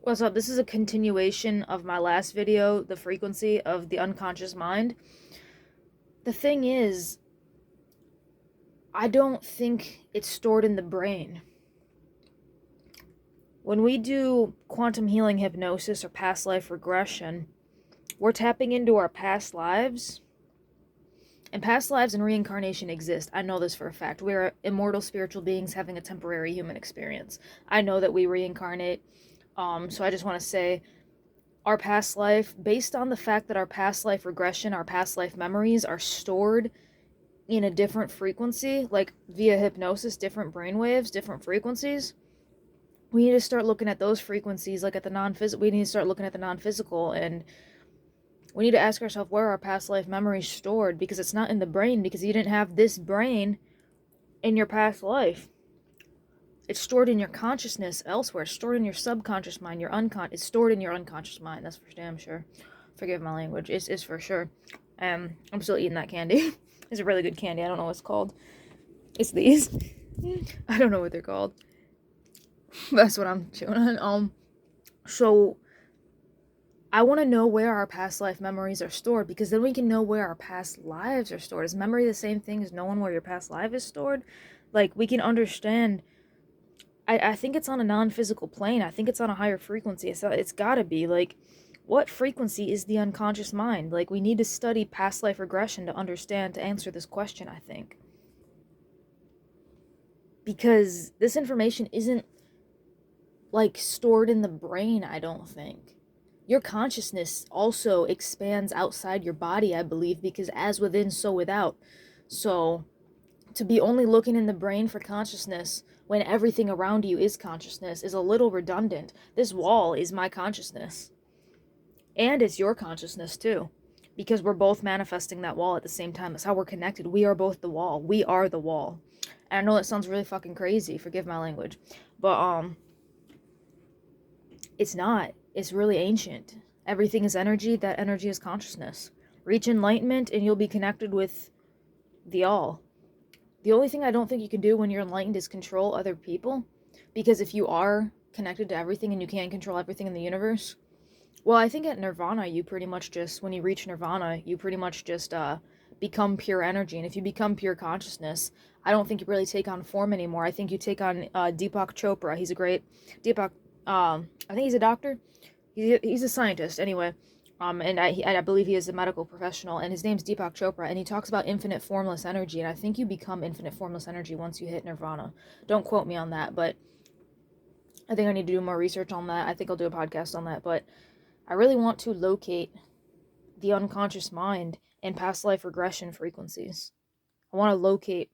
What's up? This is a continuation of my last video, the frequency of the unconscious mind. The thing is, I don't think it's stored in the brain. When we do quantum healing hypnosis or past life regression, we're tapping into our past lives. And past lives and reincarnation exist. I know this for a fact. We are immortal spiritual beings having a temporary human experience. I know that we reincarnate. So I just want to say our past life, based on the fact that our past life regression, our past life memories are stored in a different frequency, like via hypnosis, different brainwaves, different frequencies. We need to start looking at those frequencies, like at the non-physical. We need to start looking at the non-physical, and we need to ask ourselves where our past life memories stored, because it's not in the brain, because you didn't have this brain in your past life. It's stored in your consciousness elsewhere. It's stored in your subconscious mind. It's stored in your unconscious mind. That's for damn sure. Forgive my language. It's for sure. I'm still eating that candy. It's a really good candy. I don't know what it's called. It's these. I don't know what they're called. That's what I'm chewing on. So I want to know where our past life memories are stored, because then we can know where our past lives are stored. Is memory the same thing as knowing where your past life is stored? Like, we can understand. I think it's on a non-physical plane. I think it's on a higher frequency. It's gotta be. Like, what frequency is the unconscious mind? Like, we need to study past life regression to understand, to answer this question, I think. Because this information isn't, like, stored in the brain, I don't think. Your consciousness also expands outside your body, I believe, because as within, so without. So, to be only looking in the brain for consciousness when everything around you is consciousness is a little redundant. This wall is my consciousness. And it's your consciousness too. Because we're both manifesting that wall at the same time. That's how we're connected. We are both the wall. We are the wall. And I know that sounds really fucking crazy, forgive my language. But it's not. It's really ancient. Everything is energy, that energy is consciousness. Reach enlightenment and you'll be connected with the all. The only thing I don't think you can do when you're enlightened is control other people. Because if you are connected to everything and you can control everything in the universe, well, I think at Nirvana, you pretty much just, when you reach Nirvana, you pretty much just become pure energy. And if you become pure consciousness, I don't think you really take on form anymore. I think you take on Deepak Chopra. He's a great, Deepak, I think he's a doctor. He's a scientist, anyway. And I believe he is a medical professional, and his name's Deepak Chopra, and he talks about infinite formless energy, and I think you become infinite formless energy once you hit Nirvana. Don't quote me on that, but I think I need to do more research on that. I think I'll do a podcast on that, but I really want to locate the unconscious mind and past life regression frequencies. I want to locate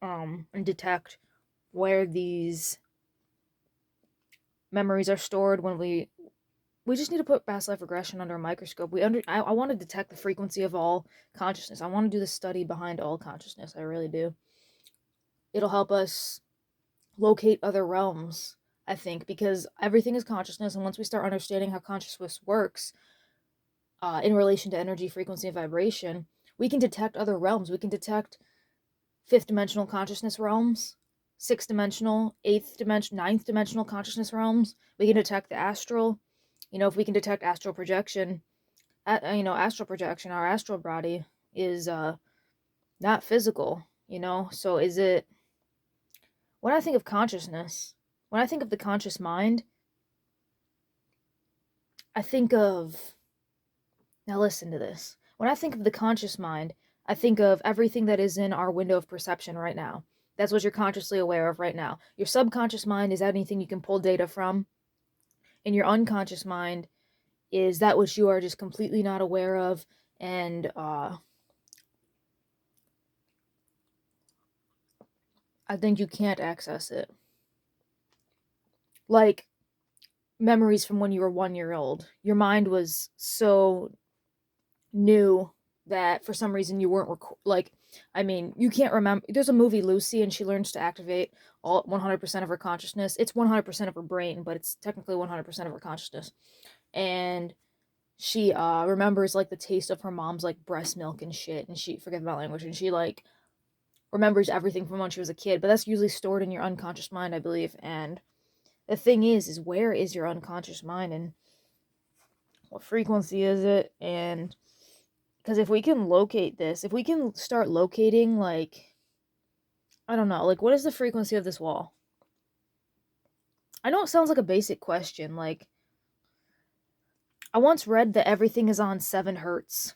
and detect where these memories are stored when we just need to put past life regression under a microscope. I want to detect the frequency of all consciousness. I want to do the study behind all consciousness. I really do. It'll help us locate other realms, I think, because everything is consciousness, and once we start understanding how consciousness works, in relation to energy, frequency, and vibration, we can detect other realms. We can detect fifth dimensional consciousness realms, sixth dimensional, eighth dimension, ninth dimensional consciousness realms. We can detect the astral. If we can detect astral projection, astral projection, our astral body is not physical. So is it? When I think of consciousness, when I think of the conscious mind, I think of. Now listen to this. When I think of the conscious mind, I think of everything that is in our window of perception right now. That's what you're consciously aware of right now. Your subconscious mind is anything you can pull data from, and your unconscious mind is that which you are just completely not aware of, and I think you can't access it. Like memories from when you were 1 year old. Your mind was so new that for some reason you weren't you can't remember. There's a movie Lucy, and she learns to activate all 100% of her consciousness. It's 100% of her brain, but it's technically 100% of her consciousness. And she remembers like the taste of her mom's like breast milk and shit, and she forget my language, and she like remembers everything from when she was a kid. But that's usually stored in your unconscious mind, I believe. And The thing is where is your unconscious mind, and what frequency is it? And because if we can locate this, if we can start locating, like, I don't know, like, what is the frequency of this wall? I know it sounds like a basic question. Like, I once read that everything is on 7 hertz.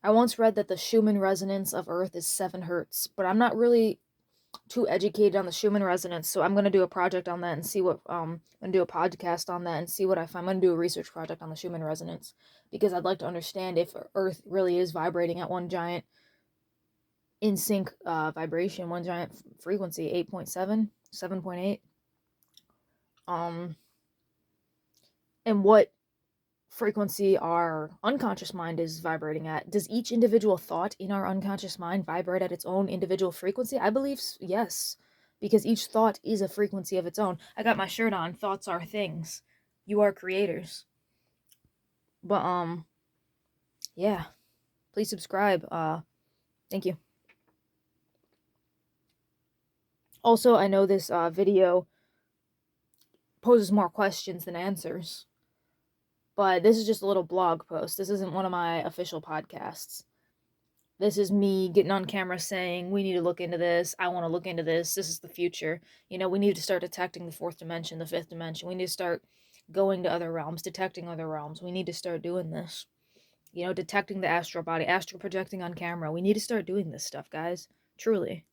I once read that the Schumann resonance of Earth is 7 hertz, but I'm not really too educated on the Schumann resonance, so I'm gonna do a project on that and see what I'm gonna do a podcast on that and see what I find. I'm gonna do a research project on the Schumann resonance because I'd like to understand if Earth really is vibrating at one giant in sync vibration, one giant frequency, 8.7, 7.8. And what frequency our unconscious mind is vibrating at. Does each individual thought in our unconscious mind vibrate at its own individual frequency? I believe yes, because each thought is a frequency of its own. I got my shirt on. Thoughts are things. You are creators. But yeah. Please subscribe. Thank you. Also, I know this video poses more questions than answers. But this is just a little blog post. This isn't one of my official podcasts. This is me getting on camera saying, we need to look into this. I want to look into this. This is the future. You know, we need to start detecting the 4th dimension, the 5th dimension. We need to start going to other realms, detecting other realms. We need to start doing this. You know, detecting the astral body, astral projecting on camera. We need to start doing this stuff, guys. Truly.